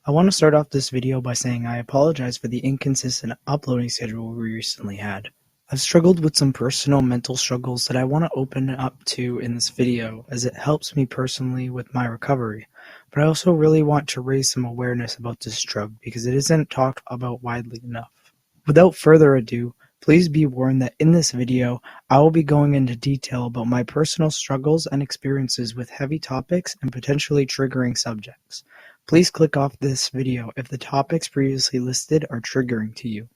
I want to start off this video by saying I apologize for the inconsistent uploading schedule we recently had. I've struggled with some personal mental struggles that I want to open up to in this video as it helps me personally with my recovery, but I also really want to raise some awareness about this drug because it isn't talked about widely enough. Without further ado, please be warned that in this video, I will be going into detail about my personal struggles and experiences with heavy topics and potentially triggering subjects. Please click off this video if the topics previously listed are triggering to you.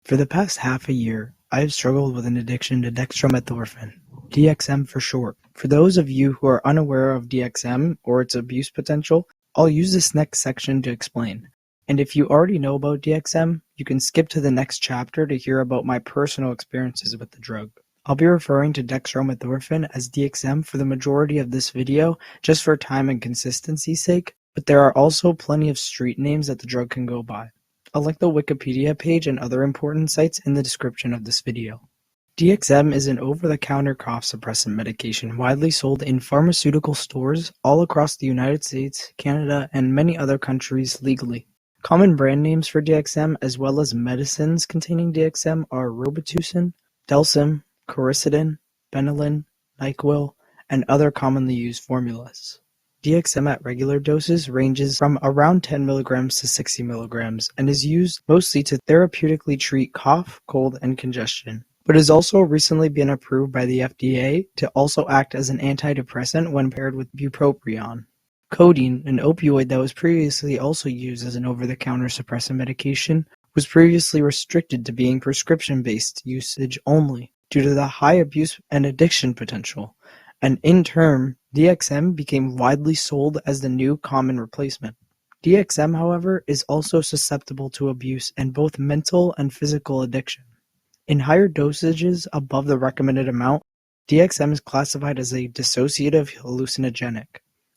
For the past half a year, I have struggled with an addiction to dextromethorphan, DXM for short. For those of you who are unaware of DXM or its abuse potential, I'll use this next section to explain. And if you already know about DXM, you can skip to the next chapter to hear about my personal experiences with the drug. I'll be referring to dextromethorphan as DXM for the majority of this video, just for time and consistency's sake, but there are also plenty of street names that the drug can go by. I'll link the Wikipedia page and other important sites in the description of this video. DXM is an over-the-counter cough suppressant medication widely sold in pharmaceutical stores all across the United States, Canada, and many other countries legally. Common brand names for DXM as well as medicines containing DXM are Robitussin, Delsym, Coricidin, Benylin, NyQuil, and other commonly used formulas. DXM at regular doses ranges from around 10 mg to 60 mg and is used mostly to therapeutically treat cough, cold, and congestion, but has also recently been approved by the FDA to also act as an antidepressant when paired with bupropion. Codeine, an opioid that was previously also used as an over-the-counter suppressant medication, was previously restricted to being prescription-based usage only due to the high abuse and addiction potential, and in turn, DXM became widely sold as the new common replacement. DXM, however, is also susceptible to abuse and both mental and physical addiction. In higher dosages above the recommended amount, DXM is classified as a dissociative hallucinogenic.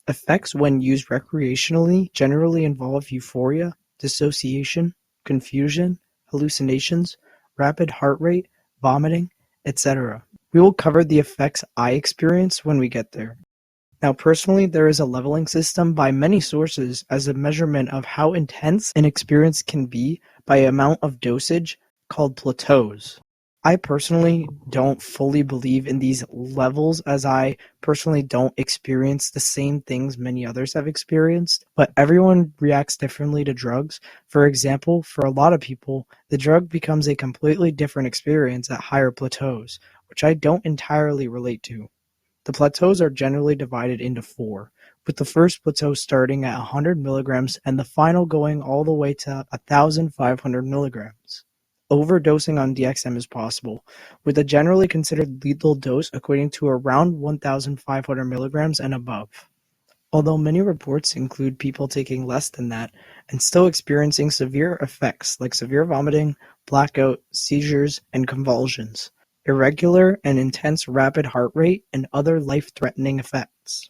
Effects when used recreationally generally involve euphoria, dissociation, confusion, hallucinations, rapid heart rate, vomiting, etc. We will cover the effects I experience when we get there. Now personally, there is a leveling system by many sources as a measurement of how intense an experience can be by amount of dosage called plateaus. I personally don't fully believe in these levels as I personally don't experience the same things many others have experienced, but everyone reacts differently to drugs. For example, for a lot of people, the drug becomes a completely different experience at higher plateaus, which I don't entirely relate to. The plateaus are generally divided into 4, with the first plateau starting at 100 mg and the final going all the way to 1,500 mg. Overdosing on DXM is possible, with a generally considered lethal dose equating to around 1,500 mg and above. Although many reports include people taking less than that and still experiencing severe effects like severe vomiting, blackout, seizures, and convulsions, irregular and intense rapid heart rate, and other life-threatening effects.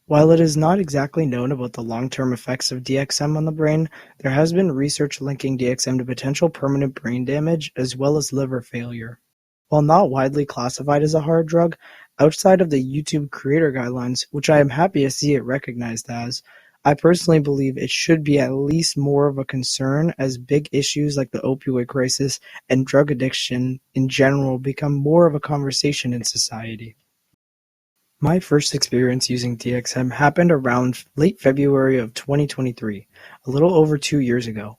While it is not exactly known about the long-term effects of DXM on the brain, there has been research linking DXM to potential permanent brain damage as well as liver failure. While not widely classified as a hard drug, outside of the YouTube creator guidelines, which I am happy to see it recognized as, I personally believe it should be at least more of a concern as big issues like the opioid crisis and drug addiction in general become more of a conversation in society. My first experience using DXM happened around late February of 2023, a little over 2 years ago.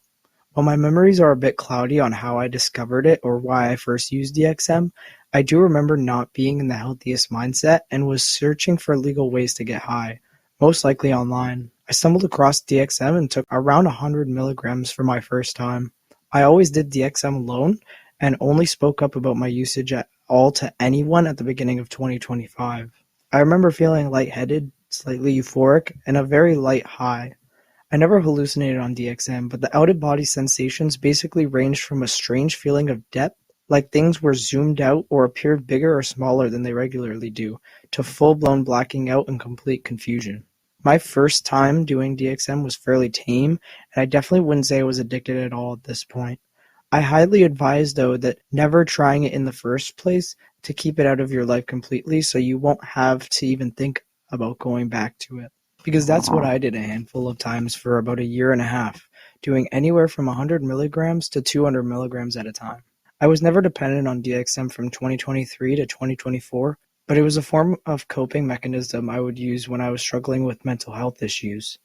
While my memories are a bit cloudy on how I discovered it or why I first used DXM, I do remember not being in the healthiest mindset and was searching for legal ways to get high, most likely online. I stumbled across DXM and took around 100 mg for my first time. I always did DXM alone and only spoke up about my usage at all to anyone at the beginning of 2025. I remember feeling lightheaded, slightly euphoric, and a very light high. I never hallucinated on DXM, but the out-of-body sensations basically ranged from a strange feeling of depth, like things were zoomed out or appeared bigger or smaller than they regularly do, to full-blown blacking out and complete confusion. My first time doing DXM was fairly tame, and I definitely wouldn't say I was addicted at all at this point. I highly advise, though, that never trying it in the first place to keep it out of your life completely so you won't have to even think about going back to it. because that's what I did a handful of times for about a year and a half, doing anywhere from 100 milligrams to 200 milligrams at a time. I was never dependent on DXM from 2023 to 2024, but it was a form of coping mechanism I would use when I was struggling with mental health issues.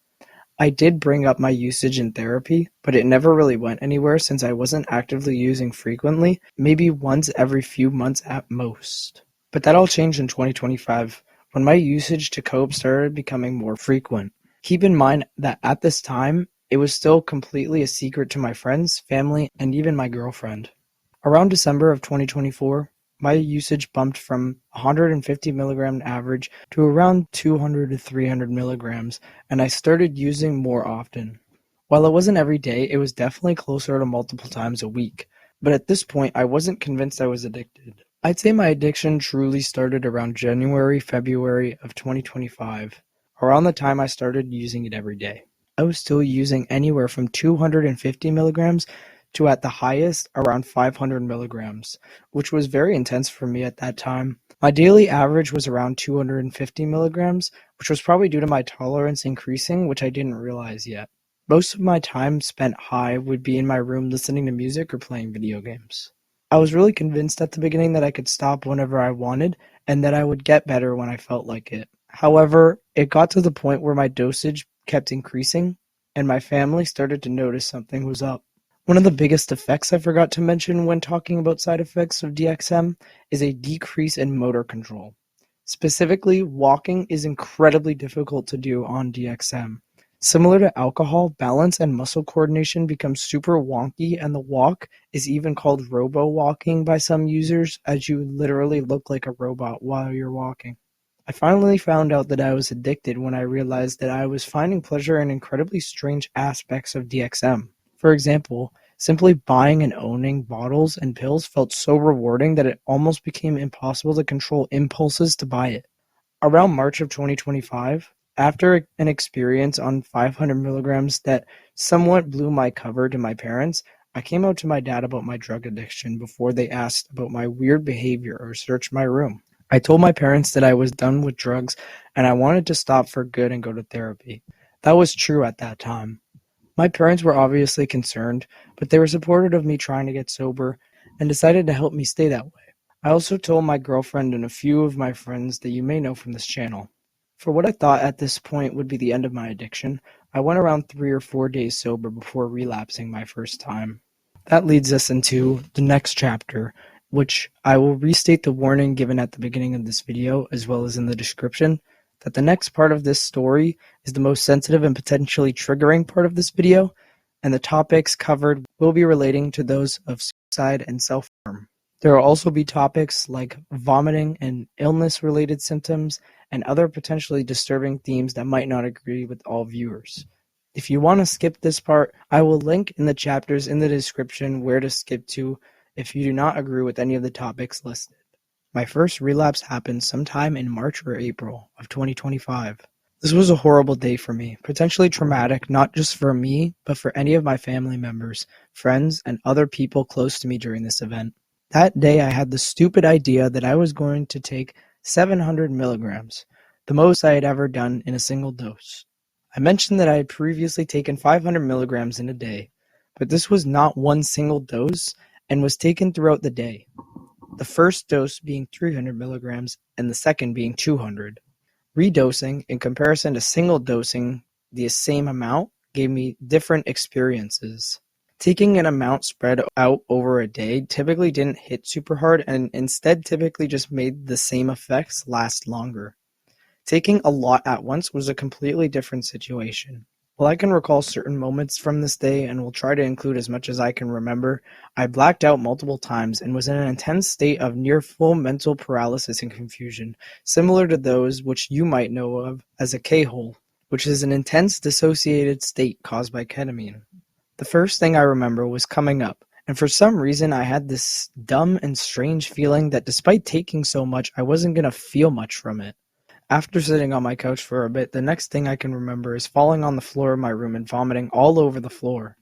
I did bring up my usage in therapy, but it never really went anywhere since I wasn't actively using frequently, maybe once every few months at most. But that all changed in 2025 when my usage to cope started becoming more frequent. Keep in mind that at this time, it was still completely a secret to my friends, family, and even my girlfriend. Around December of 2024, my usage bumped from 150 milligram average to around 200 to 300 milligrams, and I started using more often. While it wasn't every day, it was definitely closer to multiple times a week, but at this point I wasn't convinced I was addicted. I'd say my addiction truly started around January, February of 2025, around the time I started using it every day. I was still using anywhere from 250 milligrams to at the highest around 500 milligrams, which was very intense for me at that time. My daily average was around 250 milligrams, which was probably due to my tolerance increasing, which I didn't realize yet. Most of my time spent high would be in my room listening to music or playing video games. I was really convinced at the beginning that I could stop whenever I wanted and that I would get better when I felt like it. However, it got to the point where my dosage kept increasing and my family started to notice something was up. One of the biggest effects I forgot to mention when talking about side effects of DXM is a decrease in motor control. Specifically, walking is incredibly difficult to do on DXM. Similar to alcohol, balance and muscle coordination becomes super wonky, and the walk is even called robo-walking by some users, as you literally look like a robot while you're walking. I finally found out that I was addicted when I realized that I was finding pleasure in incredibly strange aspects of DXM. For example, simply buying and owning bottles and pills felt so rewarding that it almost became impossible to control impulses to buy it. Around March of 2025, after an experience on 500 milligrams that somewhat blew my cover to my parents, I came out to my dad about my drug addiction before they asked about my weird behavior or searched my room. I told my parents that I was done with drugs and I wanted to stop for good and go to therapy. That was true at that time. My parents were obviously concerned, but they were supportive of me trying to get sober and decided to help me stay that way. I also told my girlfriend and a few of my friends that you may know from this channel. For what I thought at this point would be the end of my addiction, I went around 3 or 4 days sober before relapsing my first time. That leads us into the next chapter, which I will restate the warning given at the beginning of this video as well as in the description, that the next part of this story is the most sensitive and potentially triggering part of this video, and the topics covered will be relating to those of suicide and self-harm. There will also be topics like vomiting and illness-related symptoms and other potentially disturbing themes that might not agree with all viewers. If you want to skip this part, I will link in the chapters in the description where to skip to if you do not agree with any of the topics listed. My first relapse happened sometime in March or April of 2025. This was a horrible day for me, potentially traumatic not just for me, but for any of my family members, friends, and other people close to me during this event. That day I had the stupid idea that I was going to take 700 milligrams, the most I had ever done in a single dose. I mentioned that I had previously taken 500 milligrams in a day, but this was not one single dose and was taken throughout the day. The first dose being 300 milligrams and the second being 200. Redosing, in comparison to single dosing the same amount, gave me different experiences. Taking an amount spread out over a day typically didn't hit super hard and instead typically just made the same effects last longer. Taking a lot at once was a completely different situation. While I can recall certain moments from this day and will try to include as much as I can remember, I blacked out multiple times and was in an intense state of near full mental paralysis and confusion, similar to those which you might know of as a K-hole, which is an intense dissociated state caused by ketamine. The first thing I remember was coming up, and for some reason I had this dumb and strange feeling that despite taking so much, I wasn't going to feel much from it. After sitting on my couch for a bit, the next thing I can remember is falling on the floor of my room and vomiting all over the floor.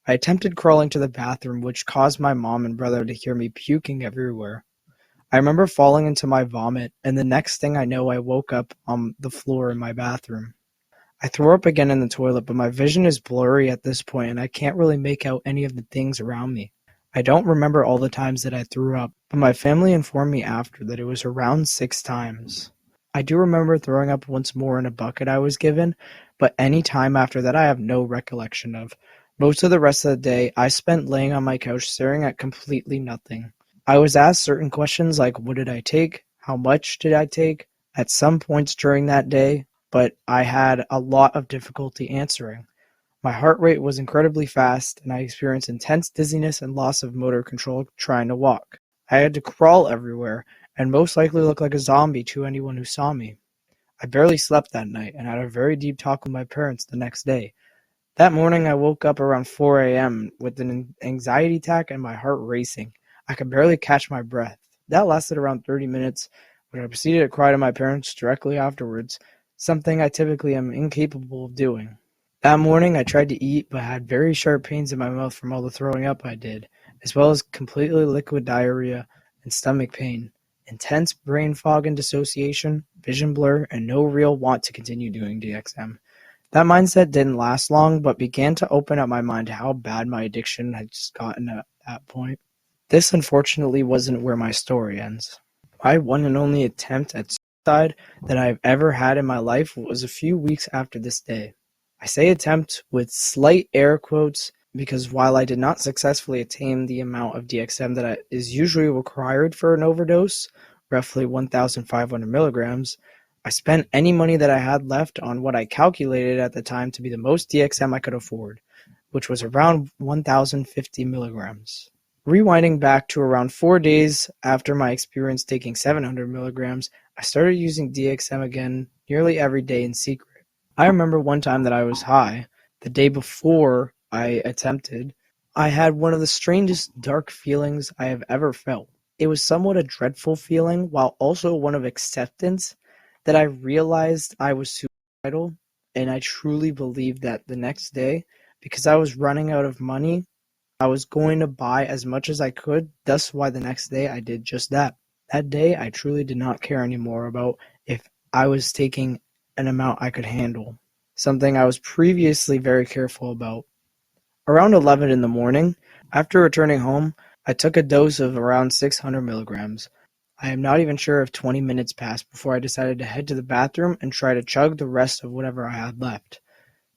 I attempted crawling to the bathroom, which caused my mom and brother to hear me puking everywhere. I remember falling into my vomit, and the next thing I know I woke up on the floor in my bathroom. I throw up again in the toilet, but my vision is blurry at this point and I can't really make out any of the things around me. I don't remember all the times that I threw up, but my family informed me after that it was around 6 times. I do remember throwing up once more in a bucket I was given, but any time after that I have no recollection of. Most of the rest of the day I spent laying on my couch staring at completely nothing. I was asked certain questions like what did I take, how much did I take, at some points during that day, but I had a lot of difficulty answering. My heart rate was incredibly fast, and I experienced intense dizziness and loss of motor control trying to walk. I had to crawl everywhere, and most likely look like a zombie to anyone who saw me. I barely slept that night, and had a very deep talk with my parents the next day. That morning I woke up around 4 a.m. with an anxiety attack and my heart racing. I could barely catch my breath. That lasted around 30 minutes, when I proceeded to cry to my parents directly afterwards, something I typically am incapable of doing. That morning I tried to eat, but had very sharp pains in my mouth from all the throwing up I did, as well as completely liquid diarrhea and stomach pain, intense brain fog and dissociation, vision blur, and no real want to continue doing DXM. That mindset didn't last long, but began to open up my mind to how bad my addiction had just gotten at that point. This unfortunately wasn't where my story ends. My one and only attempt at suicide that I've ever had in my life was a few weeks after this day. I say attempt with slight air quotes because while I did not successfully attain the amount of DXM that is usually required for an overdose, roughly 1,500 milligrams, I spent any money that I had left on what I calculated at the time to be the most DXM I could afford, which was around 1,050 milligrams. Rewinding back to around 4 days after my experience taking 700 milligrams, I started using DXM again nearly every day in secret. I remember one time that I was high, the day before I attempted. I had one of the strangest dark feelings I have ever felt. It was somewhat a dreadful feeling, while also one of acceptance, that I realized I was suicidal, and I truly believed that the next day, because I was running out of money, I was going to buy as much as I could, thus why the next day I did just that. That day I truly did not care anymore about if I was taking an amount I could handle, something I was previously very careful about. Around 11 in the morning, after returning home, I took a dose of around 600 milligrams. I am not even sure if 20 minutes passed before I decided to head to the bathroom and try to chug the rest of whatever I had left.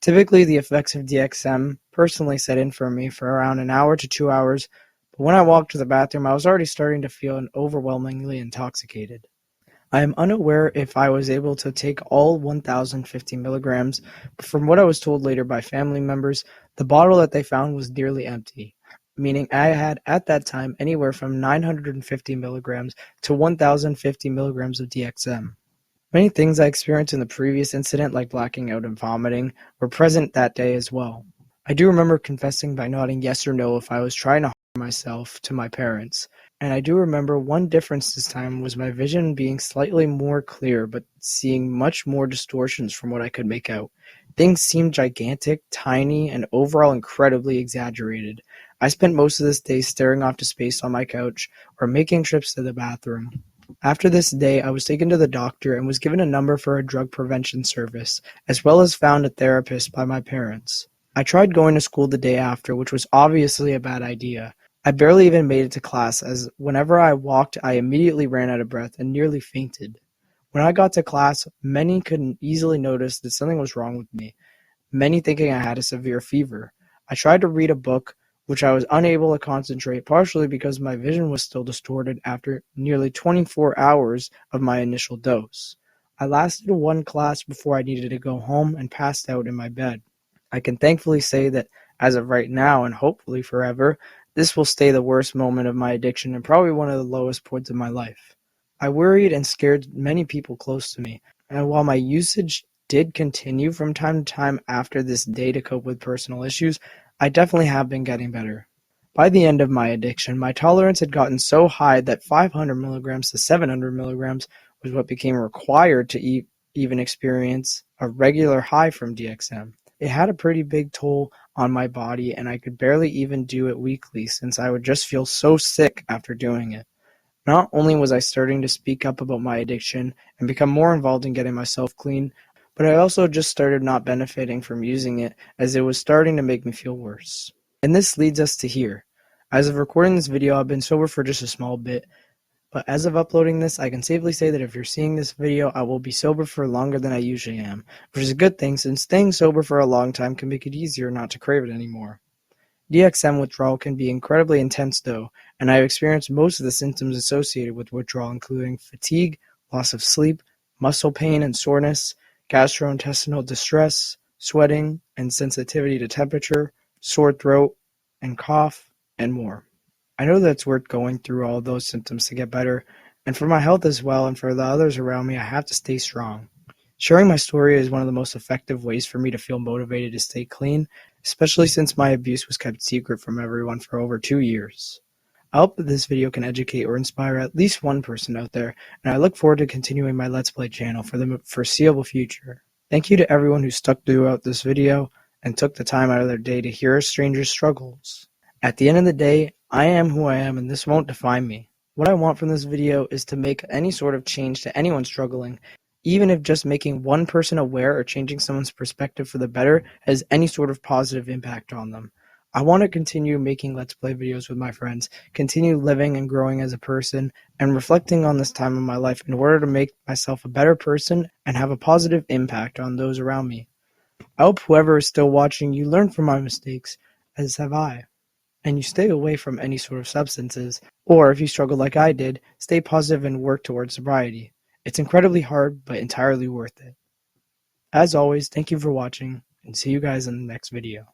Typically, the effects of DXM personally set in for me for around an hour to 2 hours, but when I walked to the bathroom, I was already starting to feel overwhelmingly intoxicated. I am unaware if I was able to take all 1,050 milligrams, but from what I was told later by family members, the bottle that they found was nearly empty, meaning I had at that time anywhere from 950 milligrams to 1,050 milligrams of DXM. Many things I experienced in the previous incident, like blacking out and vomiting, were present that day as well. I do remember confessing by nodding yes or no if I was trying to harm myself to my parents, and I do remember one difference this time was my vision being slightly more clear but seeing much more distortions from what I could make out. Things seemed gigantic, tiny, and overall incredibly exaggerated. I spent most of this day staring off to space on my couch or making trips to the bathroom. After this day, I was taken to the doctor and was given a number for a drug prevention service, as well as found a therapist by my parents. I tried going to school the day after, which was obviously a bad idea. I barely even made it to class, as whenever I walked, I immediately ran out of breath and nearly fainted. When I got to class, many could easily notice that something was wrong with me, many thinking I had a severe fever. I tried to read a book, which I was unable to concentrate, partially because my vision was still distorted after nearly 24 hours of my initial dose. I lasted one class before I needed to go home and passed out in my bed. I can thankfully say that as of right now, and hopefully forever, this will stay the worst moment of my addiction and probably one of the lowest points of my life. I worried and scared many people close to me, and while my usage did continue from time to time after this day to cope with personal issues, I definitely have been getting better. By the end of my addiction, my tolerance had gotten so high that 500 milligrams to 700 milligrams was what became required to even experience a regular high from DXM. It had a pretty big toll on my body, and I could barely even do it weekly since I would just feel so sick after doing it. Not only was I starting to speak up about my addiction and become more involved in getting myself clean, but I also just started not benefiting from using it as it was starting to make me feel worse. And this leads us to here. As of recording this video, I've been sober for just a small bit, but as of uploading this, I can safely say that if you're seeing this video, I will be sober for longer than I usually am, which is a good thing since staying sober for a long time can make it easier not to crave it anymore. DXM withdrawal can be incredibly intense though, and I have experienced most of the symptoms associated with withdrawal, including fatigue, loss of sleep, muscle pain and soreness, gastrointestinal distress, sweating and sensitivity to temperature, sore throat and cough, and more. I know that it's worth going through all those symptoms to get better, and for my health as well and for the others around me, I have to stay strong. Sharing my story is one of the most effective ways for me to feel motivated to stay clean, especially since my abuse was kept secret from everyone for over 2 years. I hope that this video can educate or inspire at least one person out there, and I look forward to continuing my Let's Play channel for the foreseeable future. Thank you to everyone who stuck throughout this video and took the time out of their day to hear a stranger's struggles. At the end of the day, I am who I am and this won't define me. What I want from this video is to make any sort of change to anyone struggling, even if just making one person aware or changing someone's perspective for the better has any sort of positive impact on them. I want to continue making Let's Play videos with my friends, continue living and growing as a person, and reflecting on this time in my life in order to make myself a better person and have a positive impact on those around me. I hope whoever is still watching, you learn from my mistakes, as have I, and you stay away from any sort of substances, or if you struggle like I did, stay positive and work towards sobriety. It's incredibly hard, but entirely worth it. As always, thank you for watching, and see you guys in the next video.